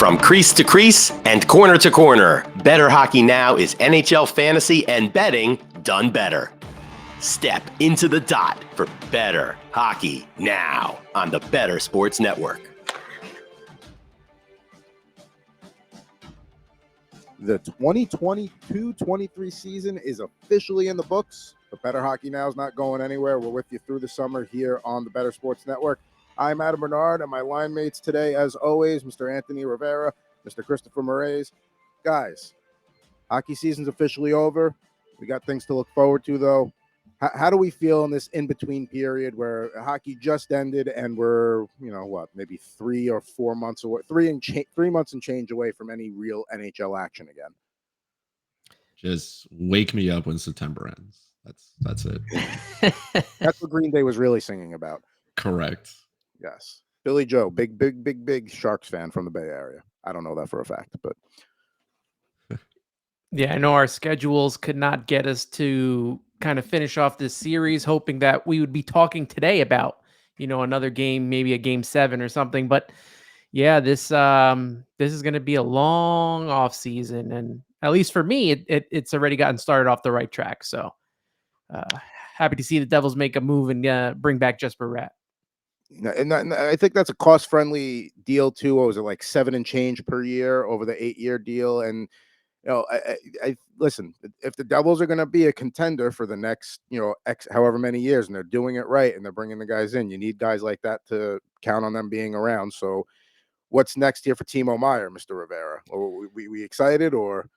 From crease to crease and corner to corner, Bettor Hockey Now is NHL fantasy and betting done better. Step into the dot for Bettor Hockey Now on the Bettor Sports Network. The 2022-23 season is officially in the books, but Bettor Hockey Now is not going anywhere. We're with you through the summer here on the Bettor Sports Network. I'm Adam Bernard, and my line mates today, as always, Mr. Anthony Rivera, Mr. Christopher Morais. Guys, hockey season's officially over. We got things to look forward to, though. How do we feel in this in-between period where hockey just ended and we're, maybe 3 or 4 months away, 3 months and change away from any real NHL action again? Just wake me up when September ends. That's it. That's what Green Day was really singing about. Correct. Yes. Billy Joe, big Sharks fan from the Bay Area. I don't know that for a fact, but yeah, I know our schedules could not get us to kind of finish off this series, hoping that we would be talking today about, another game, maybe a game 7 or something. But yeah, this is going to be a long off season, and at least for me, it's already gotten started off the right track. So happy to see the Devils make a move and bring back Jesper Rat. And I think that's a cost-friendly deal too. What was it, like 7 and change per year over the 8-year deal? And I listen, if the Devils are going to be a contender for the next, X however many years, and they're doing it right, and they're bringing the guys in, you need guys like that to count on them being around. So what's next here for Timo Meier, Mr. Rivera? Are we excited or?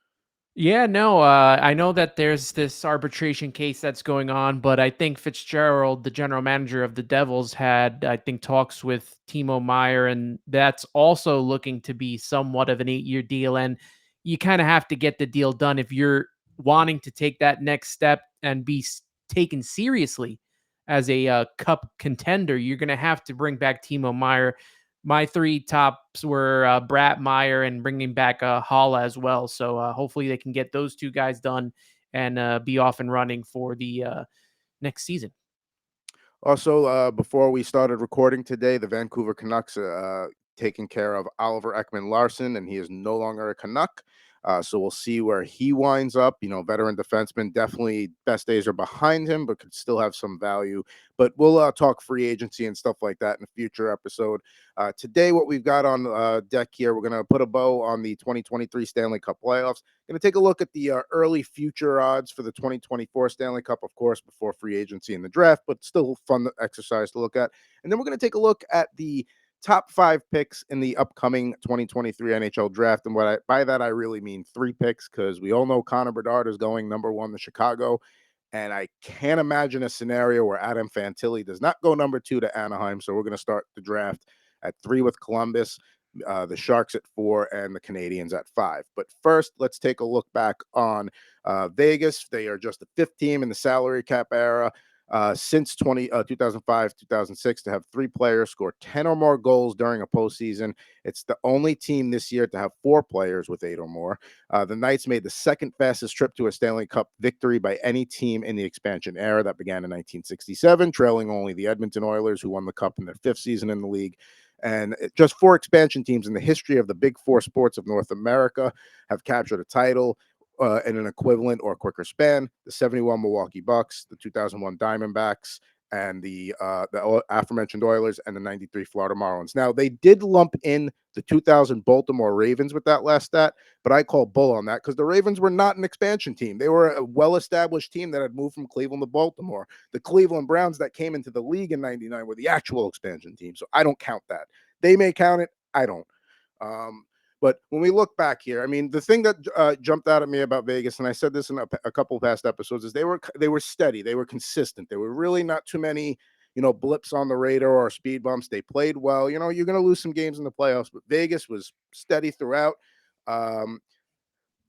Yeah, no, I know that there's this arbitration case that's going on, but I think Fitzgerald, the general manager of the Devils, had, talks with Timo Meier, and that's also looking to be somewhat of an 8-year deal. And you kind of have to get the deal done if you're wanting to take that next step and be taken seriously as a cup contender. You're going to have to bring back Timo Meier. My 3 tops were Bratt, Meier, and bringing back Holla as well. So hopefully they can get those 2 guys done and be off and running for the next season. Also, before we started recording today, the Vancouver Canucks taking care of Oliver Ekman-Larsson, and he is no longer a Canuck. So we'll see where he winds up. Veteran defenseman, definitely best days are behind him, but could still have some value. But we'll talk free agency and stuff like that in a future episode. Today, what we've got on deck here, we're going to put a bow on the 2023 Stanley Cup Playoffs. Going to take a look at the early future odds for the 2024 Stanley Cup, of course, before free agency and the draft, but still fun exercise to look at. And then we're going to take a look at the top 5 picks in the upcoming 2023 NHL Draft. And by that, I really mean 3 picks, because we all know Connor Bedard is going number 1 to Chicago. And I can't imagine a scenario where Adam Fantilli does not go number 2 to Anaheim. So we're going to start the draft at 3 with Columbus, the Sharks at 4, and the Canadians at 5. But first, let's take a look back on Vegas. They are just the 5th team in the salary cap era. Since 2005-2006 to have 3 players score 10 or more goals during a postseason. It's the only team this year to have 4 players with 8 or more. The Knights made the 2nd fastest trip to a Stanley Cup victory by any team in the expansion era. That began in 1967, trailing only the Edmonton Oilers, who won the Cup in their 5th season in the league. And just 4 expansion teams in the history of the Big 4 sports of North America have captured a title in an equivalent or quicker span. The 71 Milwaukee Bucks, the 2001 Diamondbacks, and the aforementioned Oilers, and the 93 Florida Marlins. Now, they did lump in the 2000 Baltimore Ravens with that last stat, but I call bull on that, because the Ravens were not an expansion team. They were a well-established team that had moved from Cleveland to Baltimore. The Cleveland Browns that came into the league in 99 were the actual expansion team, so I don't count that. They may count it, I don't. But when we look back here, I mean, the thing that jumped out at me about Vegas, and I said this in a couple past episodes, is they were steady, they were consistent. There were really not too many, blips on the radar or speed bumps. They played well. You're going to lose some games in the playoffs, but Vegas was steady throughout.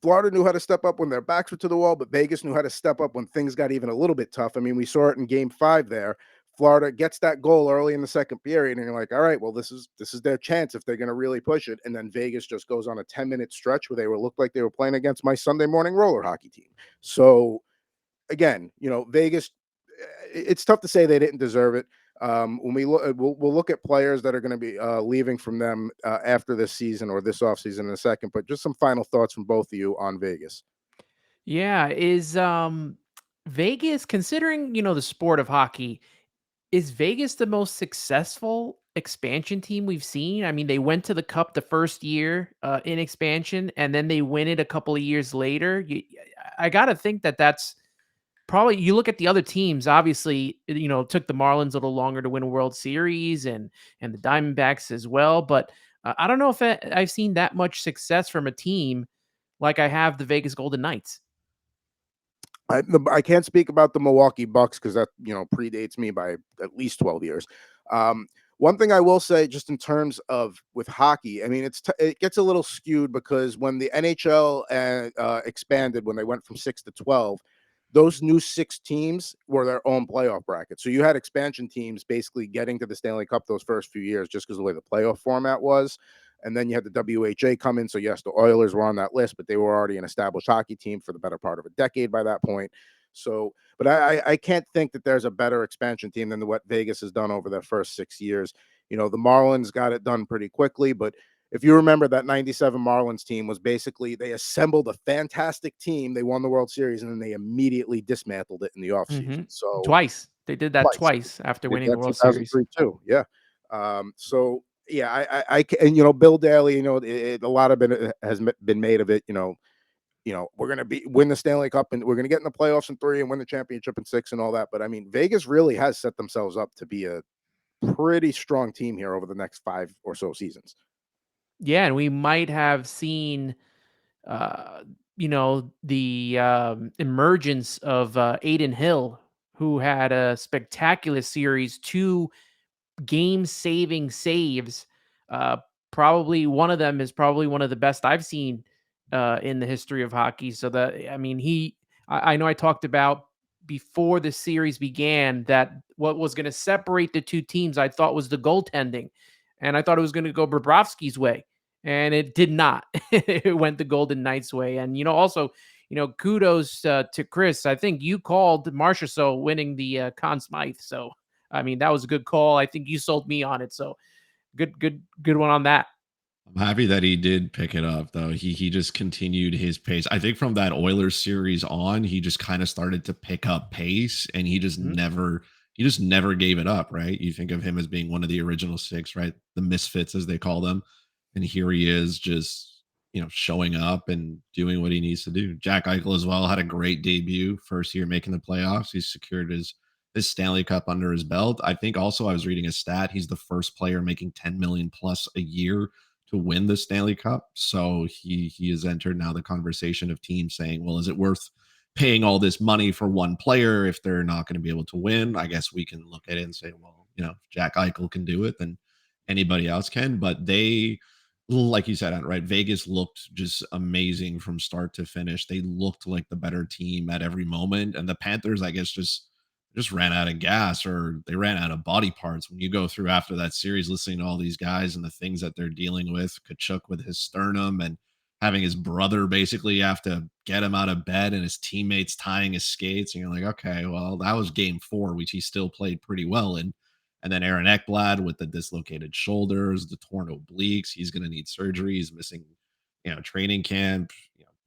Florida knew how to step up when their backs were to the wall, but Vegas knew how to step up when things got even a little bit tough. I mean, we saw it in Game 5 there. Florida gets that goal early in the second period, and you're like, all right, well, this is their chance if they're going to really push it. And then Vegas just goes on a 10-minute stretch where they looked like they were playing against my Sunday morning roller hockey team. So again, Vegas, it's tough to say they didn't deserve it. When we look, we'll look at players that are going to be leaving from them after this season or this offseason in a second. But just some final thoughts from both of you on Vegas. Yeah, is Vegas, considering, the sport of hockey, is Vegas the most successful expansion team we've seen? I mean, they went to the cup the first year in expansion, and then they win it a couple of years later. I got to think that that's probably, you look at the other teams, obviously, it took the Marlins a little longer to win a World Series, and the Diamondbacks as well. But I don't know if I've seen that much success from a team like I have the Vegas Golden Knights. I can't speak about the Milwaukee Bucks because that predates me by at least 12 years. One thing I will say, just in terms of with hockey, I mean, it gets a little skewed because when the NHL expanded, when they went from 6 to 12, those new 6 teams were their own playoff bracket. So you had expansion teams basically getting to the Stanley Cup those first few years just because of the way the playoff format was. And then you had the WHA come in. So, yes, the Oilers were on that list, but they were already an established hockey team for the better part of a decade by that point. So, but I can't think that there's a better expansion team than what Vegas has done over their first 6 years. The Marlins got it done pretty quickly, but if you remember, that 97 Marlins team was basically, they assembled a fantastic team. They won the World Series, and then they immediately dismantled it in the offseason. So Twice. They did that twice after winning the World Series. 2003 too. Yeah. So yeah, and Bill Daly, a lot of it has been made of it. We're gonna win the Stanley Cup, and we're gonna get in the playoffs in 3 and win the championship in 6 and all that. But I mean, Vegas really has set themselves up to be a pretty strong team here over the next 5 or so seasons. Yeah, and we might have seen, the emergence of Aiden Hill, who had a spectacular series, 2 game-saving saves. Uh, Probably one of them is probably one of the best I've seen in the history of hockey. So I mean, I know I talked about before the series began that what was going to separate the 2 teams, I thought, was the goaltending, and I thought it was going to go Bobrovsky's way, and it did not. It went the Golden Knights' way, and also, kudos to Chris. I think you called Marchessault winning the Conn Smythe, so I mean, that was a good call. I think you sold me on it. So good one on that. I'm happy that he did pick it up, though. He just continued his pace. I think from that Oilers series on, he just kind of started to pick up pace, and he just never gave it up, right? You think of him as being one of the original 6, right? The misfits, as they call them. And here he is, just showing up and doing what he needs to do. Jack Eichel as well had a great debut, first year making the playoffs. He secured his Stanley Cup under his belt. I think also, I was reading a stat, he's the first player making 10 million plus a year to win the Stanley Cup. So he has entered now the conversation of teams saying, well, is it worth paying all this money for one player if they're not going to be able to win? I guess we can look at it and say, well, if Jack Eichel can do it, then anybody else can. But they, like you said, right, Vegas looked just amazing from start to finish. They looked like the better team at every moment. And the Panthers, I guess, just ran out of gas, or they ran out of body parts. When you go through after that series, listening to all these guys and the things that they're dealing with, Kachuk with his sternum and having his brother basically have to get him out of bed and his teammates tying his skates. And you're like, okay, well, that was game 4, which he still played pretty well in. And then Aaron Ekblad with the dislocated shoulders, the torn obliques, he's going to need surgery. He's missing, training camp.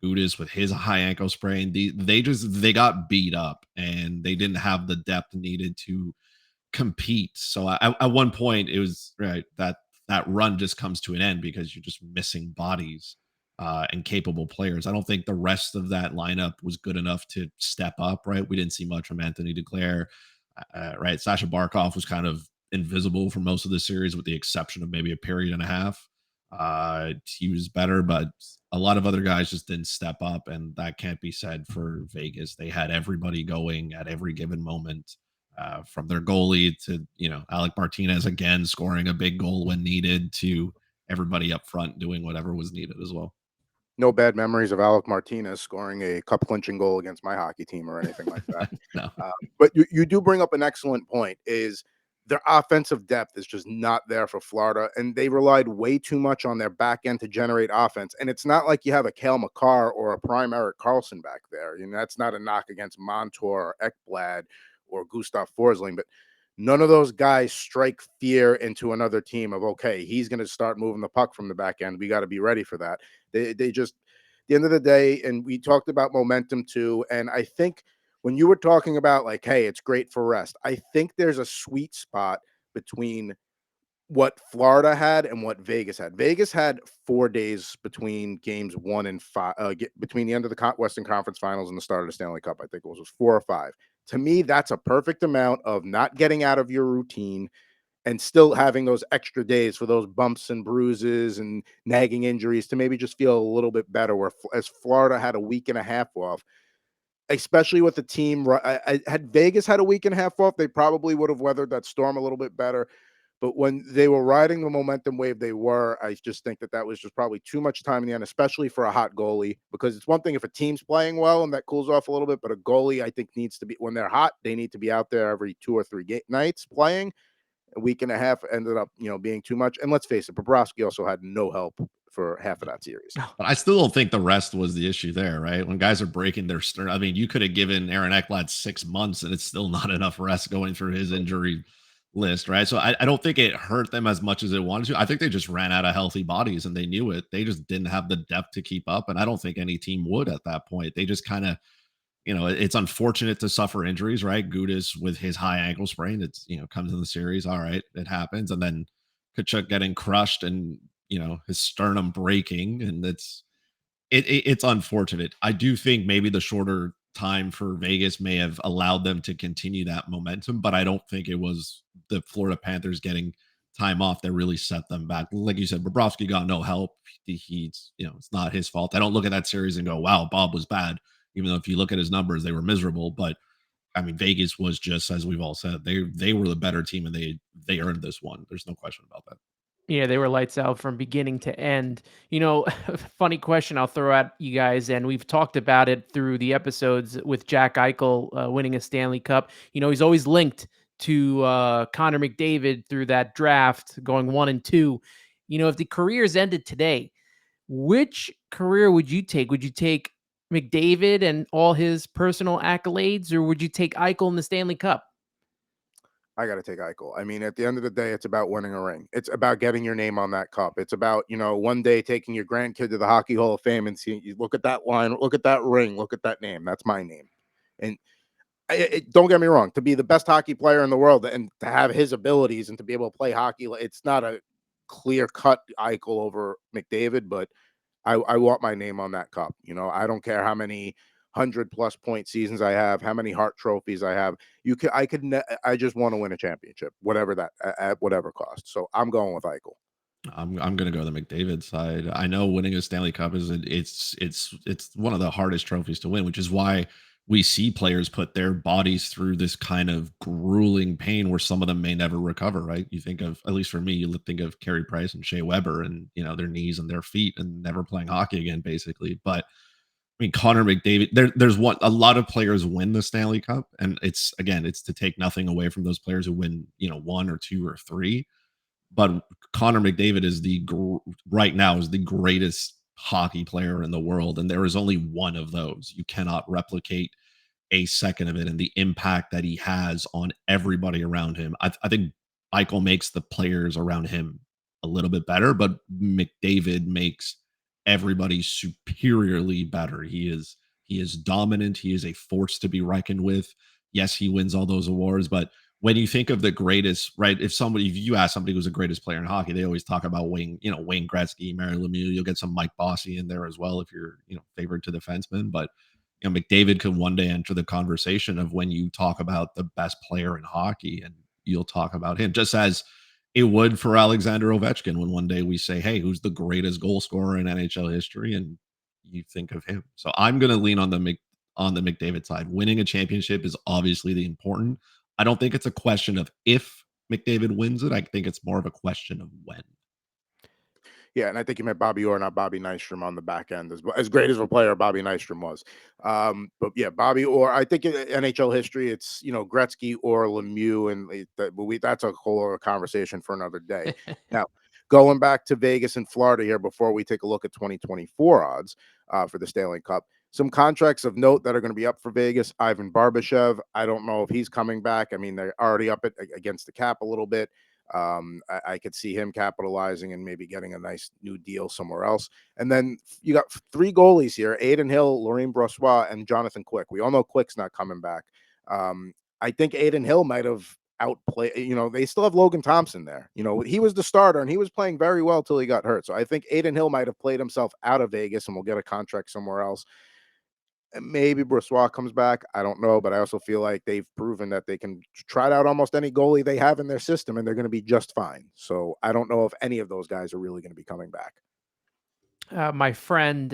Gudis with his high ankle sprain. They got beat up, and they didn't have the depth needed to compete. So at one point, it was right that run just comes to an end because you're just missing bodies and capable players. I don't think the rest of that lineup was good enough to step up. Right, we didn't see much from Anthony Duclair. Right, Sasha Barkov was kind of invisible for most of the series, with the exception of maybe a period and a half. He was better, but a lot of other guys just didn't step up, and that can't be said for Vegas. They had everybody going at every given moment, from their goalie to Alec Martinez again scoring a big goal when needed, to everybody up front doing whatever was needed as well. No bad memories of Alec Martinez scoring a cup clinching goal against my hockey team or anything like that. No. But you do bring up an excellent point, is their offensive depth is just not there for Florida, and they relied way too much on their back end to generate offense. And it's not like you have a Cale Makar or a prime Erik Karlsson back there. That's not a knock against Montour or Ekblad or Gustav Forsling, but none of those guys strike fear into another team of, okay, he's going to start moving the puck from the back end. We got to be ready for that. They just, at the end of the day, and we talked about momentum too. And I think when you were talking about like, hey, it's great for rest, I think there's a sweet spot between what Florida had and what Vegas had. Vegas had 4 days between games 1 and 5, between the end of the Western Conference Finals and the start of the Stanley Cup. I think it was 4 or 5. To me, that's a perfect amount of not getting out of your routine and still having those extra days for those bumps and bruises and nagging injuries to maybe just feel a little bit better. Where as Florida had a week and a half off, especially with the team. Had Vegas had a week and a half off, they probably would have weathered that storm a little bit better. But when they were riding the momentum wave I just think that was just probably too much time in the end, especially for a hot goalie, because it's one thing if a team's playing well and that cools off a little bit, but a goalie, I think, needs to be, when they're hot, they need to be out there every 2 or 3 nights playing. A week and a half ended up, being too much. And let's face it, Bobrovsky also had no help for half of that series. But I still don't think the rest was the issue there, right? When guys are breaking their stern, I mean, you could have given Aaron Ekblad 6 months and it's still not enough rest going through his injury list, right? So I don't think it hurt them as much as it wanted to. I think they just ran out of healthy bodies and they knew it. They just didn't have the depth to keep up. And I don't think any team would at that point. They just kind of, it's unfortunate to suffer injuries, right? Gudis with his high ankle sprain, it's, comes in the series. All right, it happens. And then Kachuk getting crushed and, his sternum breaking. And it's unfortunate. I do think maybe the shorter time for Vegas may have allowed them to continue that momentum, but I don't think it was the Florida Panthers getting time off that really set them back. Like you said, Bobrovsky got no help. He's, it's not his fault. I don't look at that series and go, wow, Bob was bad. Even though if you look at his numbers, they were miserable. But I mean, Vegas was just, as we've all said, they were the better team and they earned this one. There's no question about that. Yeah, they were lights out from beginning to end. Funny question I'll throw at you guys, and we've talked about it through the episodes with Jack Eichel winning a Stanley Cup. He's always linked to Connor McDavid through that draft, going 1 and 2. If the careers ended today, which career would you take? Would you take McDavid and all his personal accolades, or would you take Eichel in the Stanley Cup? I got to take Eichel. I mean, at the end of the day, it's about winning a ring. It's about getting your name on that cup. It's about, one day taking your grandkid to the Hockey Hall of Fame and seeing, you look at that line, look at that ring, look at that name. That's my name. And don't get me wrong, to be the best hockey player in the world and to have his abilities and to be able to play hockey, it's not a clear cut Eichel over McDavid, but I want my name on that cup. I don't care how many 100+ point seasons I have, how many Hart trophies I have. I just want to win a championship, whatever that, at whatever cost. So I'm going with Eichel. I'm going to go the McDavid side. I know winning a Stanley Cup it's one of the hardest trophies to win, which is why we see players put their bodies through this kind of grueling pain where some of them may never recover, right? You think of, at least for me, you think of Carey Price and Shea Weber and, their knees and their feet and never playing hockey again, basically. But I mean, Connor McDavid, there's a lot of players win the Stanley Cup. And it's to take nothing away from those players who win, 1 or 2 or 3. But Connor McDavid is right now is the greatest hockey player in the world. And there is only one of those. You cannot replicate a second of it and the impact that he has on everybody around him. I think Eichel makes the players around him a little bit better, but McDavid makes everybody superiorly better. He is dominant. He is a force to be reckoned with. Yes, he wins all those awards, but when you think of the greatest, right? If you ask somebody who's the greatest player in hockey, they always talk about Wayne Gretzky, Mario Lemieux. You'll get some Mike Bossy in there as well if you're, favored to defenseman. But McDavid could one day enter the conversation of when you talk about the best player in hockey, and you'll talk about him, just as it would for Alexander Ovechkin when one day we say, hey, who's the greatest goal scorer in NHL history? And you think of him. So I'm going to lean on the McDavid side. Winning a championship is obviously the important. I don't think it's a question of if McDavid wins it. I think it's more of a question of when. Yeah, and I think you meant Bobby Orr, not Bobby Nystrom on the back end. As great as a player Bobby Nystrom was. But yeah, Bobby Orr, I think in NHL history, it's, Gretzky or Lemieux, and that's a whole other conversation for another day. Now, going back to Vegas and Florida here before we take a look at 2024 odds for the Stanley Cup. Some contracts of note that are going to be up for Vegas. Ivan Barbashev. I don't know if he's coming back. I mean, they're already up against the cap a little bit. I could see him capitalizing and maybe getting a nice new deal somewhere else. And then you got 3 goalies here: Aiden Hill, Laurent Brossoit, and Jonathan Quick. We all know Quick's not coming back. I think Aiden Hill might have outplayed. They still have Logan Thompson there. He was the starter and he was playing very well till he got hurt. So I think Aiden Hill might have played himself out of Vegas and will get a contract somewhere else. Maybe Brossoit comes back. I don't know, but I also feel like they've proven that they can try out almost any goalie they have in their system, and they're going to be just fine. So I don't know if any of those guys are really going to be coming back. My friend,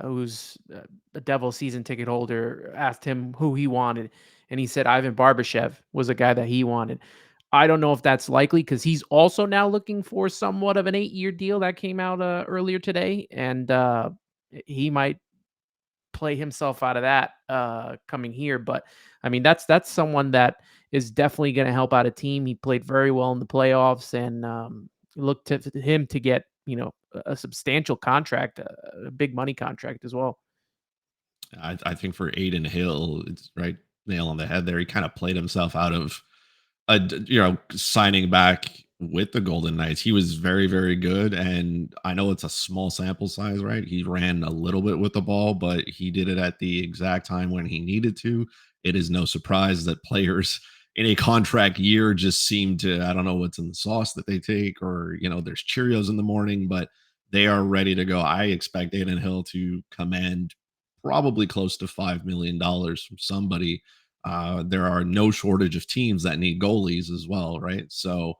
who's a Devil season ticket holder, asked him who he wanted, and he said Ivan Barbashev was a guy that he wanted. I don't know if that's likely because he's also now looking for somewhat of an 8-year deal that came out earlier today, and he might play himself out of that coming here. But I mean, that's someone that is definitely going to help out a team. He played very well in the playoffs, and look to him to get a substantial contract, a big money contract as well. I think for Aiden Hill, it's right nail on the head there. He kind of played himself out of signing back with the Golden Knights. He was very, very good. And I know it's a small sample size, right? He ran a little bit with the ball, but he did it at the exact time when he needed to. It is no surprise that players in a contract year just seem to, I don't know what's in the sauce that they take, or, there's Cheerios in the morning, but they are ready to go. I expect Aiden Hill to command probably close to $5 million from somebody. There are no shortage of teams that need goalies as well, right? So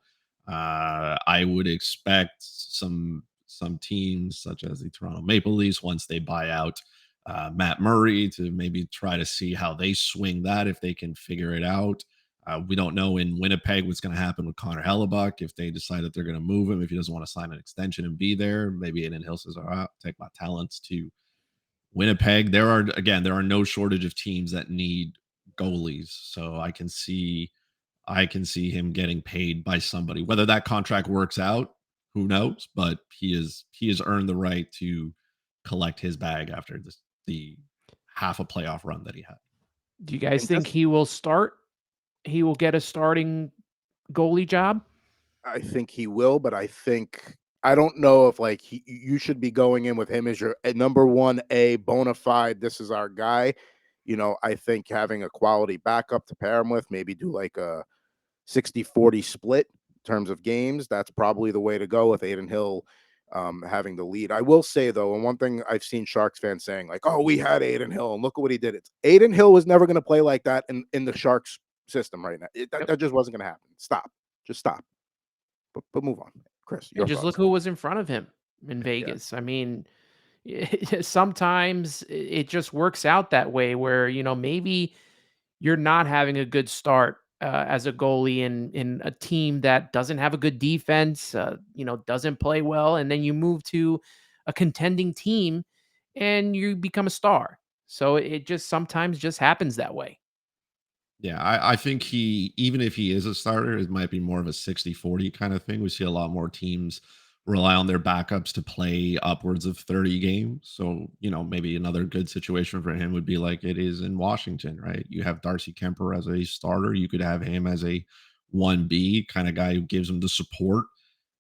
I would expect some teams such as the Toronto Maple Leafs, once they buy out Matt Murray, to maybe try to see how they swing that, if they can figure it out. We don't know in Winnipeg what's going to happen with Connor Hellebuck, if they decide that they're going to move him, if he doesn't want to sign an extension and be there. Maybe Aiden Hill says, all right, take my talents to Winnipeg. There are no shortage of teams that need goalies. So I can see him getting paid by somebody. Whether that contract works out, who knows? But he has earned the right to collect his bag after the half a playoff run that he had. Do you guys think he will start? He will get a starting goalie job? I think he will, but I don't know if you should be going in with him as your number 1A bona fide. This is our guy. I think having a quality backup to pair him with, maybe do like a 60-40 split in terms of games. That's probably the way to go with Aiden Hill having the lead. I will say though, and one thing I've seen Sharks fans saying like, "Oh, we had Aiden Hill and look at what he did." It's Aiden Hill was never going to play like that in the Sharks system right now. That just wasn't going to happen. Just stop. But move on, Chris. And just look who was in front of him in Vegas. Yeah. I mean, sometimes it just works out that way where, maybe you're not having a good start as a goalie in a team that doesn't have a good defense, doesn't play well. And then you move to a contending team and you become a star. So it just sometimes just happens that way. Yeah, I think even if he is a starter, it might be more of a 60-40 kind of thing. We see a lot more teams rely on their backups to play upwards of 30 games. So, maybe another good situation for him would be like it is in Washington, right? You have Darcy Kemper as a starter. You could have him as a 1B kind of guy who gives him the support.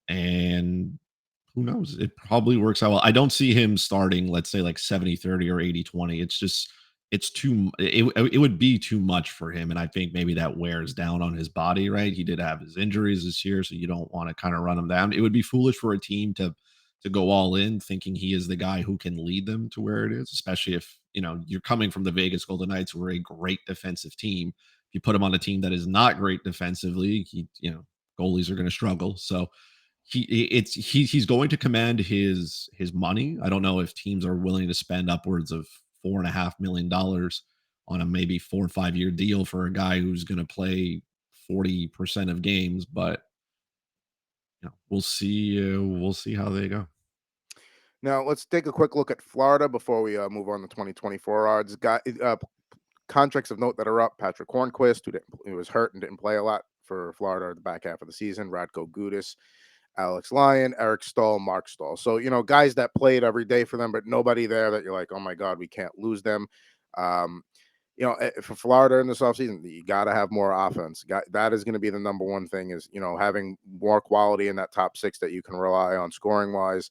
And who knows? It probably works out well. I don't see him starting, let's say, like 70-30 or 80-20. It's just, it would be too much for him. And I think maybe that wears down on his body, right? He did have his injuries this year, so you don't want to kind of run him down. It would be foolish for a team to go all in thinking he is the guy who can lead them to where it is, especially if, you're coming from the Vegas Golden Knights, who are a great defensive team. If you put him on a team that is not great defensively, goalies are going to struggle. So he's going to command his money. I don't know if teams are willing to spend upwards of $4.5 million on a maybe 4 or 5 year deal for a guy who's going to play 40% of games, but we'll see. We'll see how they go. Now let's take a quick look at Florida before we move on to 2024 odds. Contracts of note that are up: Patrick Hornquist, who was hurt and didn't play a lot for Florida at the back half of the season; Radko Gudas, Alex Lyon, Eric Stahl, Mark Stahl. So, guys that played every day for them, but nobody there that you're like, oh my God, we can't lose them. Um, for Florida in this offseason, you got to have more offense. That is going to be the number one thing is, having more quality in that top six that you can rely on scoring wise.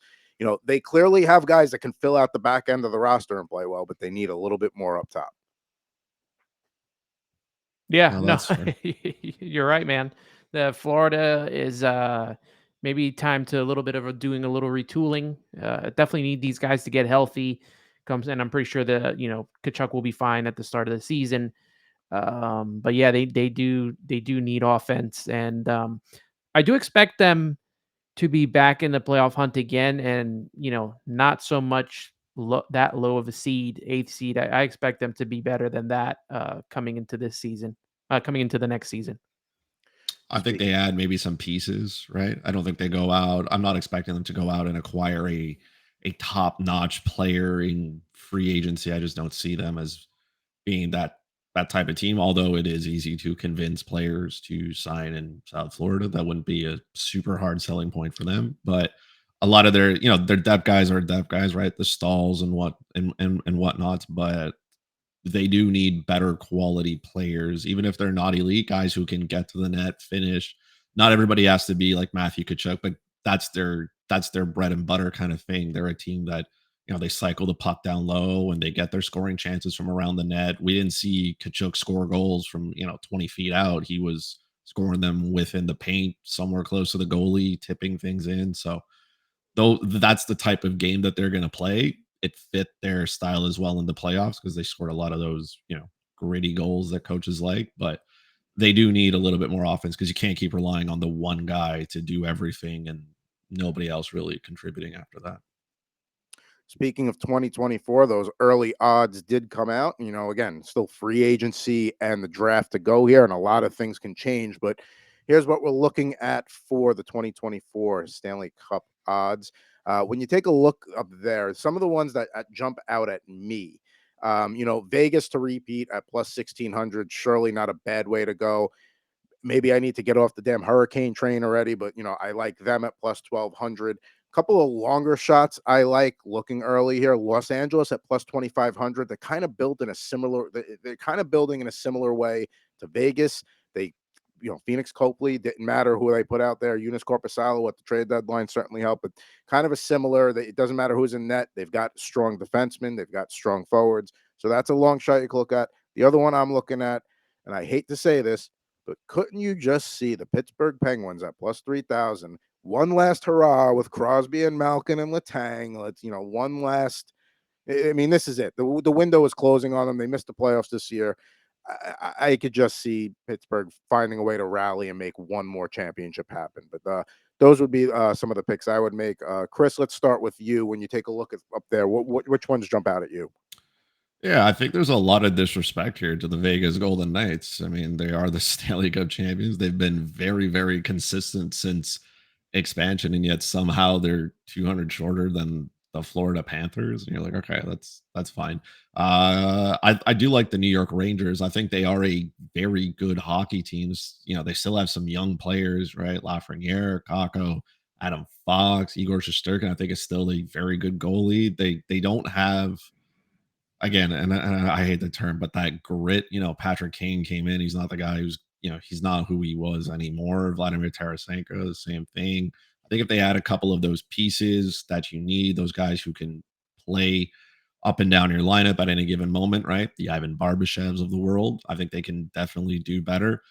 They clearly have guys that can fill out the back end of the roster and play well, but they need a little bit more up top. Yeah, No, no, that's fair. you're right, man. The Florida is maybe time to a little bit of doing a little retooling. Definitely need these guys to get healthy. And I'm pretty sure that Kachuk will be fine at the start of the season. But yeah, they do need offense, and I do expect them to be back in the playoff hunt again, and not so much that low of a seed, 8th seed. I expect them to be better than that coming into this season, coming into the next season. I think they add maybe some pieces, right? I don't think they go out. I'm not expecting them to go out and acquire a top-notch player in free agency. I just don't see them as being that type of team. Although it is easy to convince players to sign in South Florida, that wouldn't be a super hard selling point for them. But a lot of their depth guys are depth guys, right? The Stalls and whatnots, but they do need better quality players, even if they're not elite guys who can get to the net, finish. Not everybody has to be like Matthew Tkachuk, but that's their bread and butter kind of thing. They're a team that they cycle the puck down low and they get their scoring chances from around the net. We didn't see Tkachuk score goals from 20 feet out. He was scoring them within the paint, somewhere close to the goalie, tipping things in. So though that's the type of game that they're going to play, it fit their style as well in the playoffs because they scored a lot of those, gritty goals that coaches like. But they do need a little bit more offense because you can't keep relying on the one guy to do everything and nobody else really contributing after that. Speaking of 2024, those early odds did come out. Again, still free agency and the draft to go here, and a lot of things can change. But here's what we're looking at for the 2024 Stanley Cup odds. When you take a look up there, some of the ones that jump out at me, Vegas to repeat at plus 1,600, surely not a bad way to go. Maybe I need to get off the damn hurricane train already, but I like them at plus 1,200. Couple of longer shots I like looking early here. Los Angeles at plus 2,500. They're kind of built in a similar. They're kind of building in a similar way to Vegas. They, Phoenix Copley, didn't matter who they put out there. Eunice Corpusalo at the trade deadline certainly helped, but kind of a similar. It doesn't matter who's in net. They've got strong defensemen. They've got strong forwards. So that's a long shot you can look at. The other one I'm looking at, and I hate to say this, but couldn't you just see the Pittsburgh Penguins at plus 3,000? One last hurrah with Crosby and Malkin and Letang. Let's, one last. I mean, this is it. The window is closing on them. They missed the playoffs this year. I could just see Pittsburgh finding a way to rally and make one more championship happen. But those would be some of the picks I would make. Chris, let's start with you. When you take a look up there, which ones jump out at you? Yeah, I think there's a lot of disrespect here to the Vegas Golden Knights. I mean, they are the Stanley Cup champions. They've been very, very consistent since expansion, and yet somehow they're 200 shorter than the Florida Panthers. And you're like, okay, that's fine. I do like the New York Rangers. I think they are a very good hockey team. They still have some young players, right? Lafreniere, Kakko, Adam Fox, Igor Shesterkin. I think is still a very good goalie. They don't have, again, and I hate the term, but that grit. Patrick Kane came in. He's not the guy who's, he's not who he was anymore. Vladimir Tarasenko, the same thing. I think if they add a couple of those pieces that you need, those guys who can play up and down your lineup at any given moment, right? The Ivan Barbashevs of the world, I think they can definitely do better.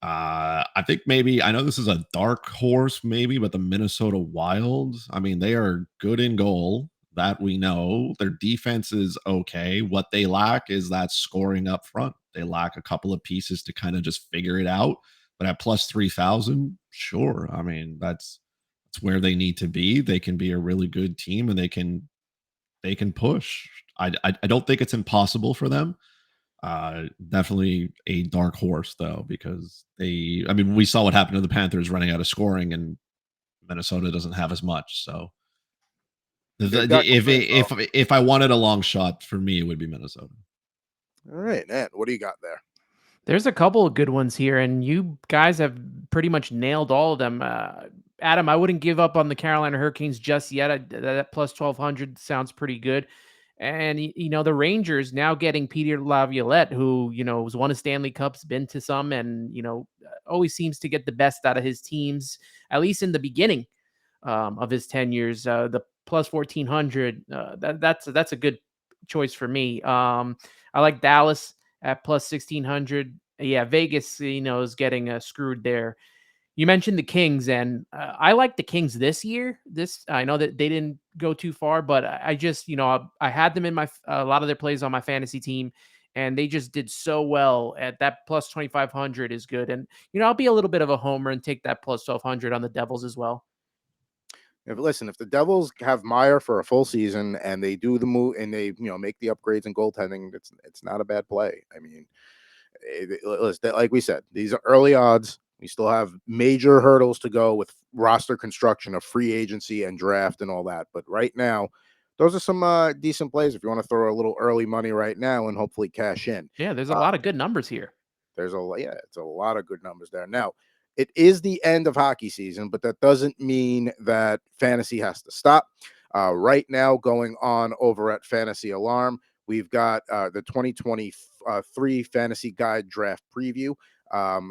I think maybe, I know this is a dark horse, maybe, but the Minnesota Wild, I mean, they are good in goal. That we know. Their defense is okay. What they lack is that scoring up front. They lack a couple of pieces to kind of just figure it out. But at plus 3,000, sure. I mean, that's where they need to be. They can be a really good team, and they can push. I don't think it's impossible for them. Definitely a dark horse though, because we saw what happened to the Panthers running out of scoring, and Minnesota doesn't have as much. So if I wanted a long shot, for me, it would be Minnesota. All right, Ed, what do you got there? There's a couple of good ones here, and you guys have pretty much nailed all of them. Adam, I wouldn't give up on the Carolina Hurricanes just yet. That plus 1,200 sounds pretty good. And, the Rangers now getting Peter Laviolette, who, has won a Stanley Cups, been to some, and, always seems to get the best out of his teams, at least in the beginning of his tenures. The plus 1,400, that's a good choice for me. I like Dallas at plus 1,600. Yeah, Vegas, is getting screwed there. You mentioned the Kings, and I like the Kings this year. I know that they didn't go too far, but I just, I had them in a lot of their plays on my fantasy team, and they just did so well. At that plus 2,500 is good, and I'll be a little bit of a homer and take that plus 1,200 on the Devils as well. If the Devils have Meyer for a full season and they do the move and they make the upgrades in goaltending, it's not a bad play. I mean, like we said, these are early odds. We still have major hurdles to go with roster construction of free agency and draft and all that. But right now, those are some decent plays if you want to throw a little early money right now and hopefully cash in. Yeah, there's a lot of good numbers here. It's a lot of good numbers there. Now, it is the end of hockey season, but that doesn't mean that fantasy has to stop. Right now, going on over at Fantasy Alarm, we've got the 2023 Fantasy Guide Draft Preview.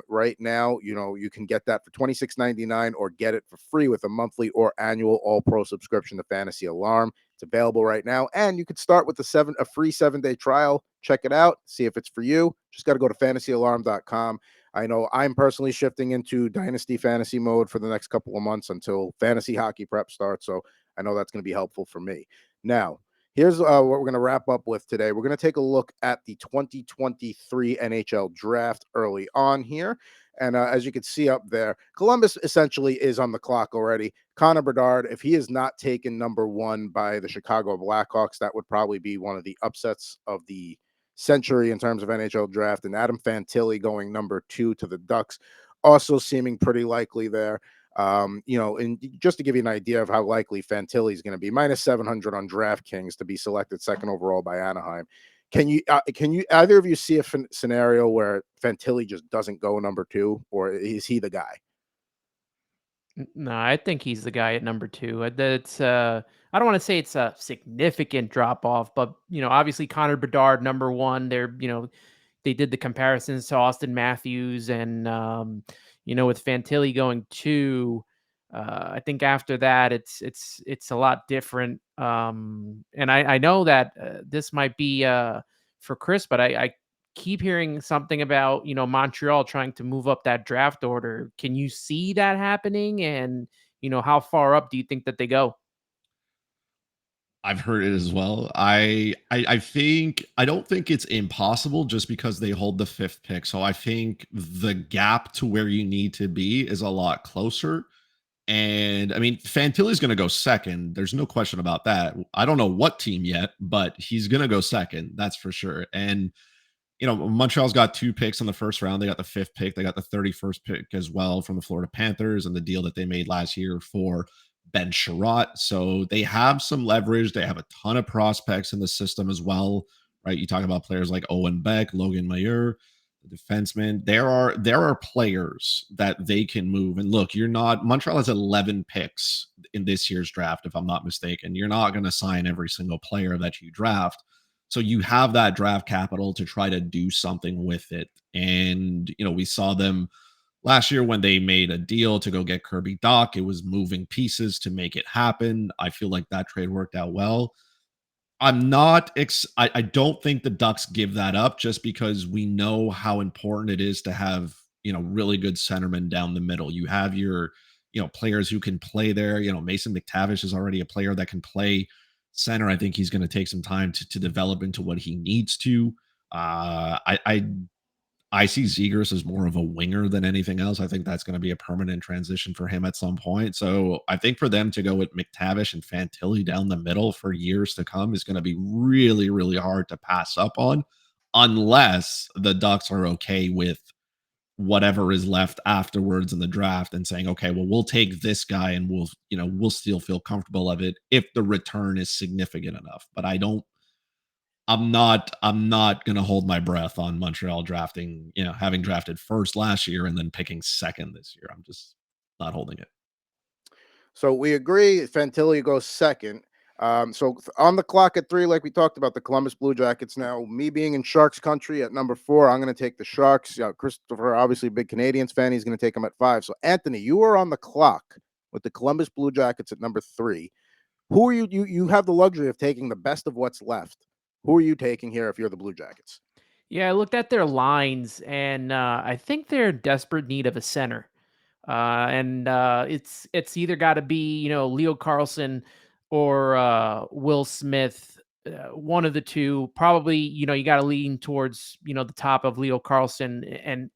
Right now, you can get that for $26.99 or get it for free with a monthly or annual all-pro subscription to Fantasy Alarm. It's available right now, and you could start with a free 7-day trial. Check it out, see if it's for you. Just got to go to fantasyalarm.com. I know I'm personally shifting into Dynasty Fantasy mode for the next couple of months until Fantasy Hockey Prep starts, so I know that's going to be helpful for me. Now, here's what we're going to wrap up with today. We're going to take a look at the 2023 NHL Draft early on here. And as you can see up there, Columbus essentially is on the clock already. Connor Bedard, if he is not taken number 1 by the Chicago Blackhawks, that would probably be one of the upsets of the century in terms of NHL Draft. And Adam Fantilli going number 2 to the Ducks, also seeming pretty likely there. And just to give you an idea of how likely Fantilli is going to be, minus 700 on DraftKings to be selected second overall by Anaheim. Can you either of you see a scenario where Fantilli just doesn't go number 2, or is he the guy? No, I think he's the guy at number 2. That's I don't want to say it's a significant drop off, but obviously Connor Bedard number 1. They did the comparisons to Austin Matthews, and with Fantilli going 2, I think after that it's a lot different. And I know that this might be for Chris, but I keep hearing something about Montreal trying to move up that draft order. Can you see that happening? And how far up do you think that they go? I've heard it as well. I don't think it's impossible just because they hold the 5th pick. So I think the gap to where you need to be is a lot closer. And I mean, Fantilli's going to go second. There's no question about that. I don't know what team yet, but he's going to go second. That's for sure. And Montreal's got 2 picks in the first round. They got the 5th pick. They got the 31st pick as well from the Florida Panthers and the deal that they made last year for Ben Sherratt. So they have some leverage. They have a ton of prospects in the system as well, right? You talk about players like Owen Beck, Logan Mayer, the defenseman. There are players that they can move. And look, Montreal has 11 picks in this year's draft, if I'm not mistaken. You're not going to sign every single player that you draft. So you have that draft capital to try to do something with it. And, we saw them last year when they made a deal to go get Kirby Dach. It was moving pieces to make it happen. I feel like that trade worked out well. I don't think the Ducks give that up just because we know how important it is to have, really good centermen down the middle. You have your, players who can play there. Mason McTavish is already a player that can play center. I think he's going to take some time to develop into what he needs to. I see Zegers as more of a winger than anything else. I think that's going to be a permanent transition for him at some point. So I think for them to go with McTavish and Fantilli down the middle for years to come is going to be really, really hard to pass up on, unless the Ducks are okay with whatever is left afterwards in the draft and saying, okay, well, we'll take this guy and we'll still feel comfortable of it if the return is significant enough. But I'm not going to hold my breath on Montreal drafting, having drafted first last year and then picking second this year. I'm just not holding it. So we agree Fantilli goes second. On the clock at 3, like we talked about, the Columbus Blue Jackets. Now, me being in Sharks country at number 4, I'm going to take the Sharks. Christopher, obviously big Canadians fan, he's going to take them at 5. So Anthony, you are on the clock with the Columbus Blue Jackets at number 3. Who are you? You have the luxury of taking the best of what's left. Who are you taking here if you're the Blue Jackets? Yeah, I looked at their lines, and I think they're in desperate need of a center. And it's either got to be Leo Carlson or Will Smith, one of the two. Probably you got to lean towards the top of Leo Carlson and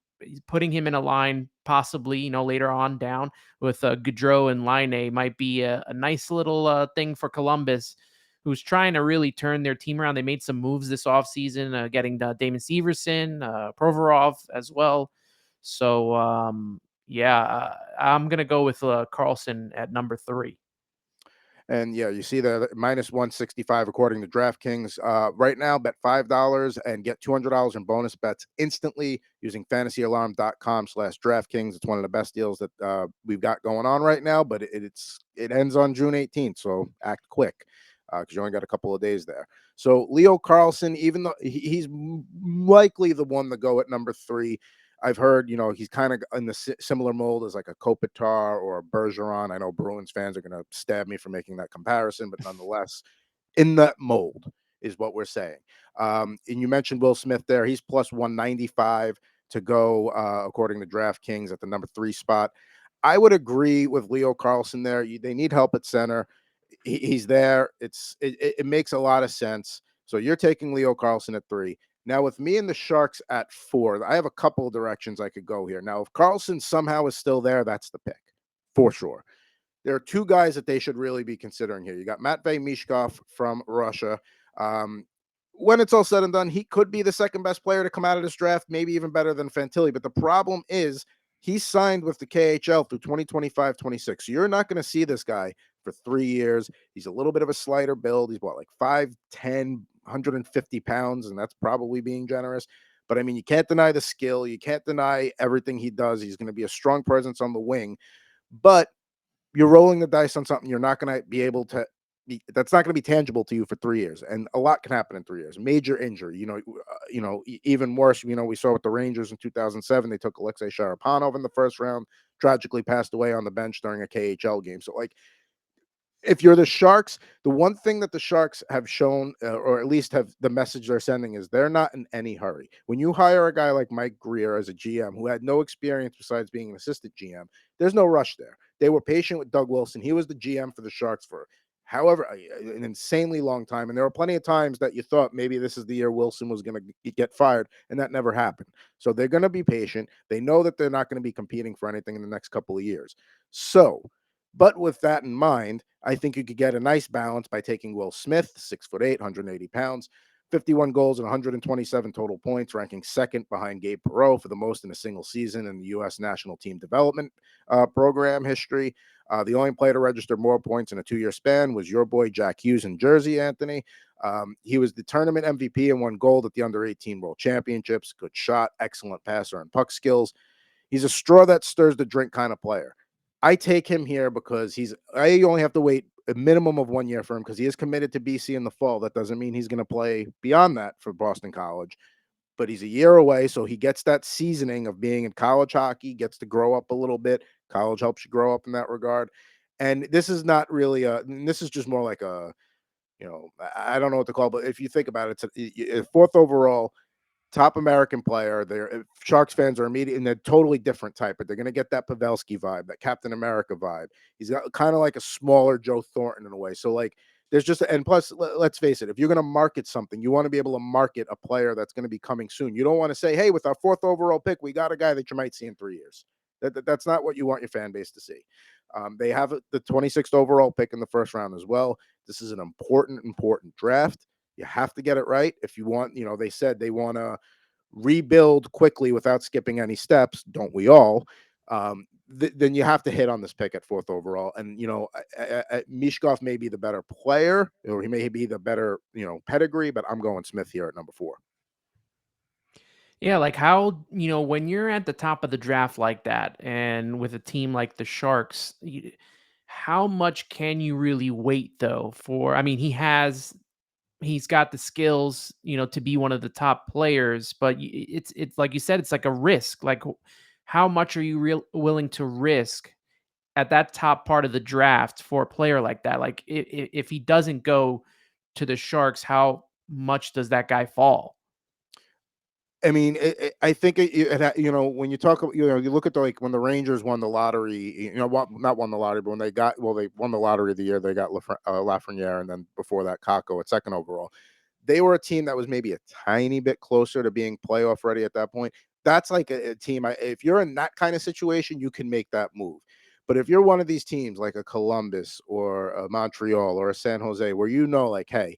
putting him in a line, possibly later on down with Gaudreau and Line might be a nice little thing for Columbus, who's trying to really turn their team around. They made some moves this offseason, getting Damon Severson, Provorov as well. So yeah, I'm gonna go with Carlson at number 3. And yeah, you see the minus 165 according to DraftKings. Right now, bet $5 and get $200 in bonus bets instantly using fantasyalarm.com/DraftKings. It's one of the best deals that we've got going on right now, but it ends on June 18th, so act quick because you only got a couple of days there. So Leo Carlson, even though he's likely the one to go at number 3, I've heard, he's kind of in the similar mold as like a Kopitar or a Bergeron. I know Bruins fans are going to stab me for making that comparison, but nonetheless, in that mold is what we're saying. And you mentioned Will Smith there. He's plus 195 to go, according to DraftKings, at the number 3 spot. I would agree with Leo Carlson there. They need help at center. He's there. It makes a lot of sense. So you're taking Leo Carlson at 3. Now, with me and the Sharks at 4, I have a couple of directions I could go here. Now, if Carlson somehow is still there, that's the pick for sure. There are 2 guys that they should really be considering here. You got Matvei Mishkov from Russia. When it's all said and done, he could be the second best player to come out of this draft, maybe even better than Fantilli. But the problem is he's signed with the KHL through 2025-26. So you're not going to see this guy for 3 years. He's a little bit of a slighter build. He's like 5'10", 150 pounds, and that's probably being generous. But I mean, you can't deny the skill. You can't deny everything he does. He's going to be a strong presence on the wing. But you're rolling the dice on something you're not going to be able to that's not going to be tangible to you for 3 years, and a lot can happen in 3 years. Major injury, even worse. We saw with the Rangers in 2007, they took Alexei Sharapanov in the first round, tragically passed away on the bench during a KHL game. So, like, if you're the Sharks, the one thing that the Sharks have shown, or at least have the message they're sending, is they're not in any hurry. When you hire a guy like Mike Greer as a GM who had no experience besides being an assistant GM, there's no rush there. They were patient with Doug Wilson. He was the GM for the Sharks for however an insanely long time. And there were plenty of times that you thought maybe this is the year Wilson was going to get fired, and that never happened. So they're going to be patient. They know that they're not going to be competing for anything in the next couple of years. But with that in mind, I think you could get a nice balance by taking Will Smith, 6'8", 180 pounds, 51 goals and 127 total points, ranking second behind Gabe Perreault for the most in a single season in the U.S. national team development program history. The only player to register more points in a 2-year span was your boy Jack Hughes in Jersey, Anthony. He was the tournament MVP and won gold at the Under-18 World Championships. Good shot, excellent passer, and puck skills. He's a straw that stirs the drink kind of player. I take him here because I only have to wait a minimum of 1 year for him because he is committed to BC in the fall. That doesn't mean he's going to play beyond that for Boston College, but he's a year away. So he gets that seasoning of being in college hockey, gets to grow up a little bit. College helps you grow up in that regard. And this is not really this is just more like I don't know what to call it, but if you think about it, it's a 4th overall top American player. They're Sharks fans are immediate, and they're totally different type, but they're going to get that Pavelski vibe, that Captain America vibe. He's got kind of like a smaller Joe Thornton in a way. So like there's just, and plus let's face it, if you're going to market something, you want to be able to market a player that's going to be coming soon. You don't want to say, hey, with our 4th overall pick, we got a guy that you might see in 3 years. That's not what you want your fan base to see. They have the 26th overall pick in the first round as well. This is an important draft. You have to get it right if you want. They said they want to rebuild quickly without skipping any steps. Don't we all? Then you have to hit on this pick at 4th overall. And Mishkov may be the better player, or he may be the better pedigree, but I'm going Smith here at number 4. Yeah, like how, when you're at the top of the draft like that, and with a team like the Sharks, How much can you really wait though for, I mean, he's got the skills, to be one of the top players, but it's like you said, it's like a risk. Like, how much are you willing to risk at that top part of the draft for a player like that? Like, if he doesn't go to the Sharks, how much does that guy fall? I mean, I think when you talk, you look at like when the Rangers won the lottery, not won the lottery, but when they won the lottery of the year, they got Lafreniere, and then before that, Kako at second overall. They were a team that was maybe a tiny bit closer to being playoff ready at that point. That's like a team. If you're in that kind of situation, you can make that move. But if you're one of these teams like a Columbus or a Montreal or a San Jose, where like, hey,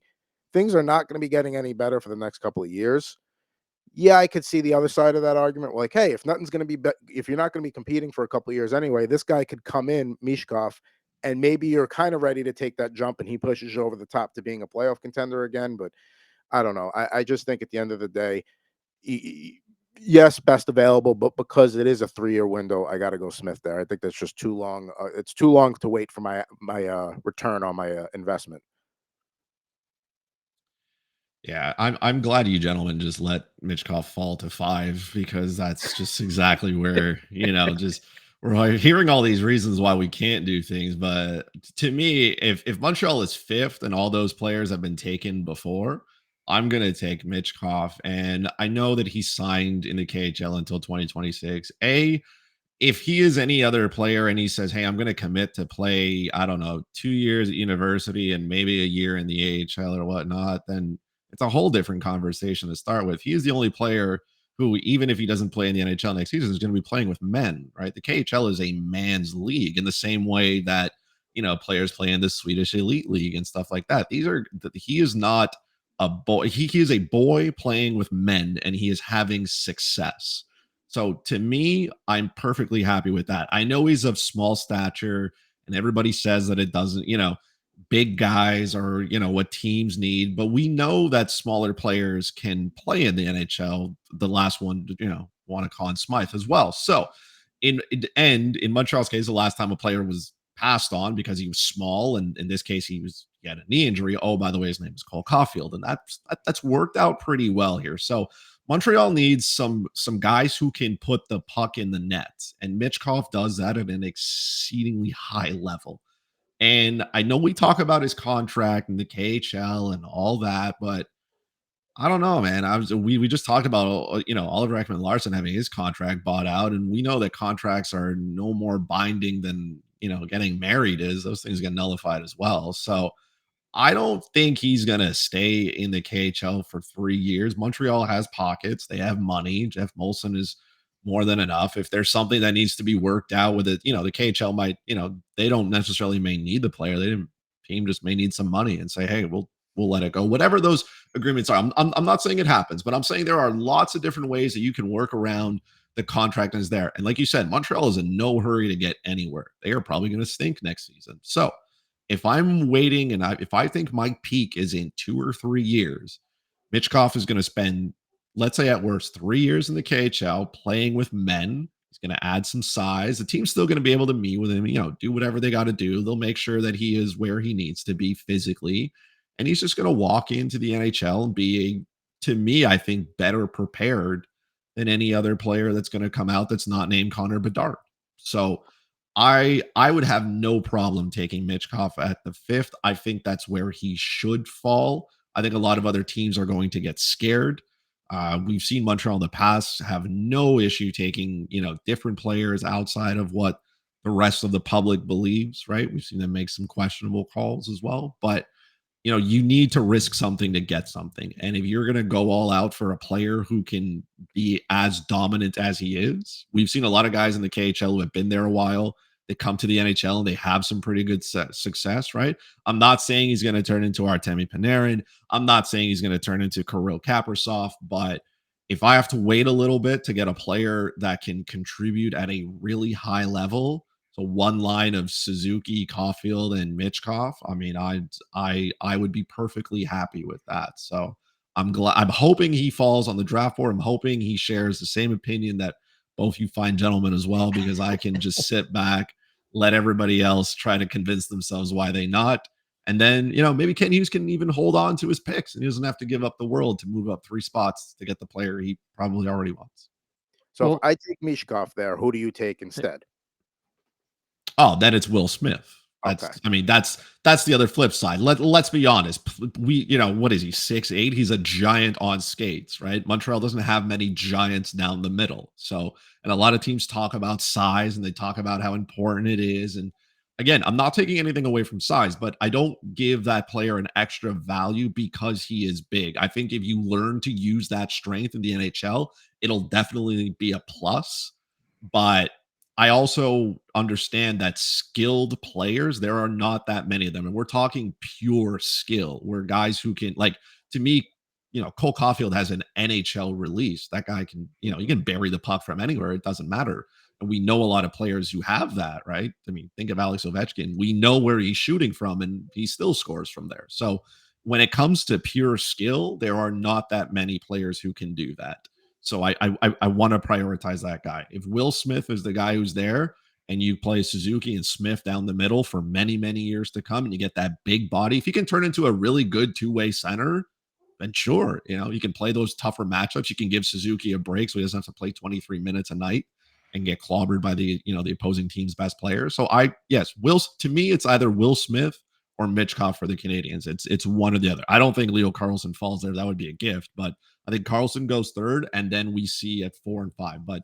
things are not going to be getting any better for the next couple of years. Yeah, I could see the other side of that argument. Like, hey, if nothing's going to be, if you're not going to be competing for a couple of years anyway, this guy could come in, Mishkov, and maybe you're kind of ready to take that jump, and he pushes you over the top to being a playoff contender again. But I don't know. I just think at the end of the day, yes, best available, but because it is a 3-year window, I got to go Smith there. I think that's just too long. It's too long to wait for my return on my investment. Yeah, I'm glad you gentlemen just let Mitchkov fall to 5, because that's just exactly where, just we're hearing all these reasons why we can't do things. But to me, if Montreal is 5th and all those players have been taken before, I'm gonna take Mitchkov. And I know that he signed in the KHL until 2026. If he is any other player and he says, hey, I'm going to commit to play, I don't know, 2 years at university and maybe a year in the AHL or whatnot, then it's a whole different conversation to start with. He is the only player who, even if he doesn't play in the NHL next season, is going to be playing with men, right? The KHL is a man's league in the same way that, players play in the Swedish elite league and stuff like that. He is not a boy. He is a boy playing with men, and he is having success. So to me, I'm perfectly happy with that. I know he's of small stature, and everybody says that it doesn't, big guys are, what teams need, but we know that smaller players can play in the NHL. The last one, Wanna Conn Smythe as well. So in Montreal's case, the last time a player was passed on because he was small, and in this case, he had a knee injury. Oh, by the way, his name is Cole Caulfield, and that's worked out pretty well here. So Montreal needs some guys who can put the puck in the net, and Mitchkov does that at an exceedingly high level. And I know we talk about his contract and the KHL and all that, but I don't know, man. We just talked about Oliver Ekman-Larsson having his contract bought out, and we know that contracts are no more binding than getting married is. Those things get nullified as well. So I don't think he's going to stay in the KHL for 3 years. Montreal has pockets. They have money. Jeff Molson is more than enough. If there's something that needs to be worked out with it, the KHL might, they don't necessarily may need the player. Team just may need some money and say, hey, we'll let it go. Whatever those agreements are. I'm not saying it happens, but I'm saying there are lots of different ways that you can work around the contract is there. And like you said, Montreal is in no hurry to get anywhere. They are probably going to stink next season. So if I'm waiting and if I think my peak is in 2 or 3 years, Mitchkov is going to spend, let's say at worst, 3 years in the KHL playing with men. He's going to add some size. The team's still going to be able to meet with him, do whatever they got to do. They'll make sure that he is where he needs to be physically. And he's just going to walk into the NHL and be, to me, I think, better prepared than any other player that's going to come out that's not named Connor Bedard. So I would have no problem taking Mitchkov at the 5th. I think that's where he should fall. I think a lot of other teams are going to get scared. We've seen Montreal in the past have no issue taking, different players outside of what the rest of the public believes, right? We've seen them make some questionable calls as well. But you need to risk something to get something. And if you're going to go all out for a player who can be as dominant as he is, we've seen a lot of guys in the KHL who have been there a while. They come to the NHL and they have some pretty good success, right? I'm not saying he's going to turn into Artemi Panarin. I'm not saying he's going to turn into Kirill Kaprizov, but if I have to wait a little bit to get a player that can contribute at a really high level, so one line of Suzuki, Caulfield, and Mitchkov, I mean, I would be perfectly happy with that. So I'm hoping he falls on the draft board. I'm hoping he shares the same opinion that both you fine gentlemen as well, because I can just sit back, let everybody else try to convince themselves why they not. And then, maybe Ken Hughes can even hold on to his picks and he doesn't have to give up the world to move up 3 spots to get the player he probably already wants. So if I take Mishkov there, who do you take instead? Oh, then it's Will Smith. Okay. That's the other flip side. Let's be honest. What is he, 6'8"? He's a giant on skates, right? Montreal doesn't have many giants down the middle. So, and a lot of teams talk about size and they talk about how important it is. And again, I'm not taking anything away from size, but I don't give that player an extra value because he is big. I think if you learn to use that strength in the NHL, it'll definitely be a plus. But I also understand that skilled players, there are not that many of them. And we're talking pure skill, where guys who can, like, to me, Cole Caulfield has an NHL release. That guy can, you can bury the puck from anywhere. It doesn't matter. And we know a lot of players who have that, right? I mean, think of Alex Ovechkin. We know where he's shooting from and he still scores from there. So when it comes to pure skill, there are not that many players who can do that. So I want to prioritize that guy. If Will Smith is the guy who's there and you play Suzuki and Smith down the middle for many, many years to come and you get that big body, if he can turn into a really good two-way center, then sure, you can play those tougher matchups. You can give Suzuki a break so he doesn't have to play 23 minutes a night and get clobbered by the opposing team's best player. So to me, it's either Will Smith or Mitchkov for the Canadians. It's one or the other. I don't think Leo Carlsson falls there. That would be a gift, but I think Carlson goes third, and then we see at 4 and 5. But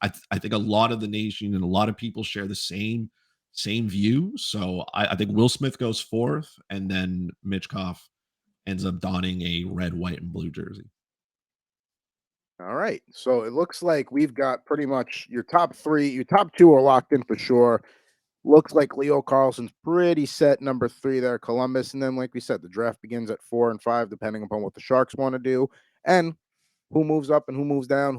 I think a lot of the nation and a lot of people share the same view. So I think Will Smith goes fourth, and then Mitchkov ends up donning a red, white, and blue jersey. All right. So it looks like we've got pretty much your top 3. Your top 2 are locked in for sure. Looks like Leo Carlsson's pretty set number 3 there, Columbus. And then, like we said, the draft begins at 4 and 5, depending upon what the Sharks want to do. And who moves up and who moves down,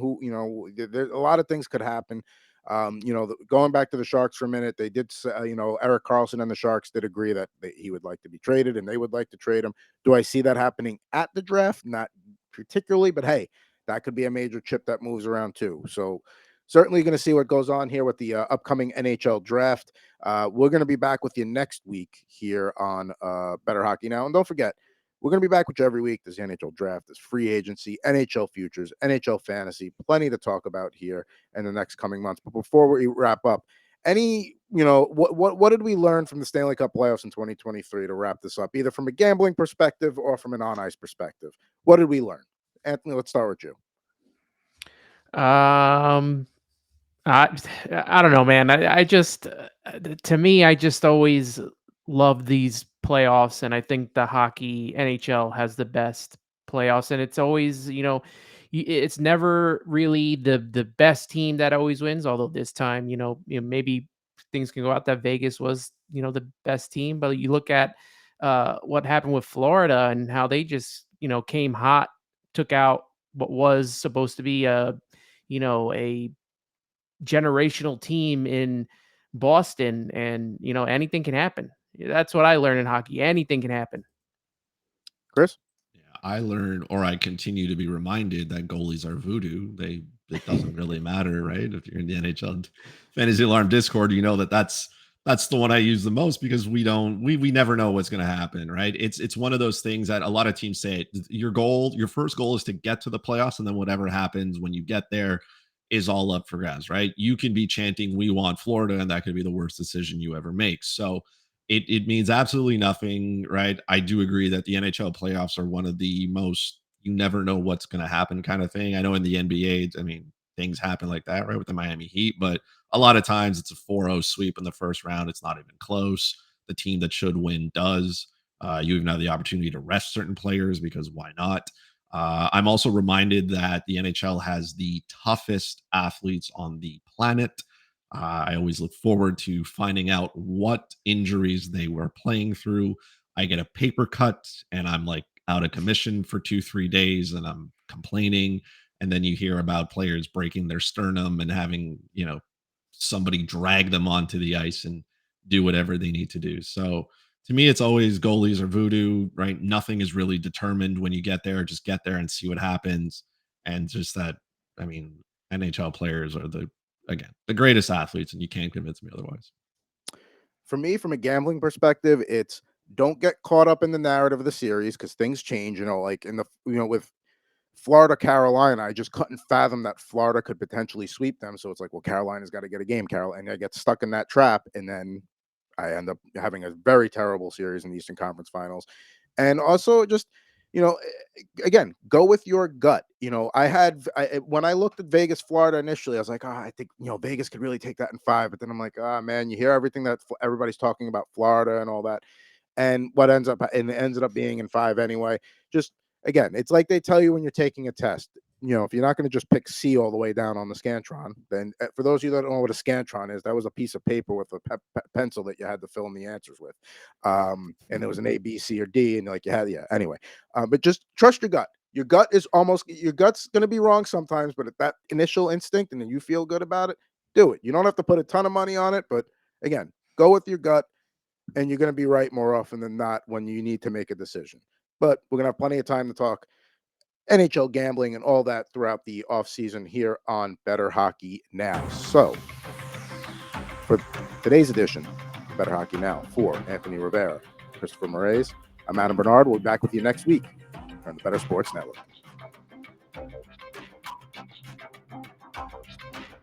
there's a lot of things could happen. Going back to the Sharks for a minute, they did say, Erik Karlsson and the Sharks did agree that he would like to be traded and they would like to trade him. Do I see that happening at the draft? Not particularly, but hey, that could be a major chip that moves around too. So certainly going to see what goes on here with the upcoming NHL draft. We're going to be back with you next week here on Bettor Hockey Now. And don't forget, we're going to be back with you every week. There's the NHL draft, there's free agency, NHL futures, NHL fantasy, plenty to talk about here in the next coming months. But before we wrap up, what did we learn from the Stanley Cup Playoffs in 2023 to wrap this up, either from a gambling perspective or from an on-ice perspective? What did we learn? Anthony, let's start with you. I don't know, man. I just, to me, I just always love these playoffs, and I think the hockey NHL has the best playoffs, and it's always, it's never really the best team that always wins. Although this time, maybe things can go out that Vegas was, the best team, but you look at what happened with Florida and how they just, came hot, took out what was supposed to be a generational team in Boston, and anything can happen. That's what I learned in hockey. Anything can happen. Chris? Yeah, I learned, or I continue to be reminded, that goalies are voodoo. It doesn't really matter, right? If you're in the NHL Fantasy Alarm Discord, you know that's the one I use the most, because we never know what's going to happen, right? It's one of those things that a lot of teams say, your first goal is to get to the playoffs, and then whatever happens when you get there is all up for grabs, right? You can be chanting, "We want Florida," and that could be the worst decision you ever make. So it means absolutely nothing, right? I do agree that the NHL playoffs are one of the most, you never know what's going to happen kind of thing. I know in the NBA, I mean, things happen like that, right, with the Miami Heat, but a lot of times it's a 4-0 sweep in the first round. It's not even close. The team that should win does. You even have the opportunity to rest certain players, because why not? I'm also reminded that the NHL has the toughest athletes on the planet. I always look forward to finding out what injuries they were playing through. I get a paper cut and I'm like out of commission for 2-3 days and I'm complaining. And then you hear about players breaking their sternum and having, somebody drag them onto the ice and do whatever they need to do. So to me, it's always goalies or voodoo, right? Nothing is really determined when you get there. Just get there and see what happens. And just that, I mean, NHL players are the greatest athletes, and you can't convince me otherwise. for me, from a gambling perspective, it's don't get caught up in the narrative of the series because things change. Like with Florida, Carolina, I just couldn't fathom that Florida could potentially sweep them. So it's like, well, Carolina's got to get a game, and I get stuck in that trap, and then I end up having a very terrible series in the Eastern Conference Finals. And also just, again, go with your gut. When I looked at Vegas, Florida initially, I was like, I think, Vegas could really take that in 5. But then I'm like, man, you hear everything that everybody's talking about Florida and all that. And it ended up being in 5 anyway. Just, again, it's like they tell you when you're taking a test. If you're not going to just pick C all the way down on the Scantron, then for those of you that don't know what a Scantron is, that was a piece of paper with a pencil that you had to fill in the answers with. And it was an A, B, C, or D. And anyway. But just trust your gut. Your gut's going to be wrong sometimes, but at that initial instinct and then you feel good about it, do it. You don't have to put a ton of money on it, but again, go with your gut and you're going to be right more often than not when you need to make a decision. But we're going to have plenty of time to talk NHL gambling and all that throughout the offseason here on Bettor Hockey Now. So, for today's edition of Bettor Hockey Now, for Anthony Rivera, Christopher Morais, I'm Adam Bernard. We'll be back with you next week on the Bettor Sports Network.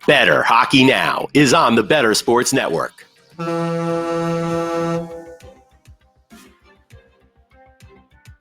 Bettor Hockey Now is on the Bettor Sports Network.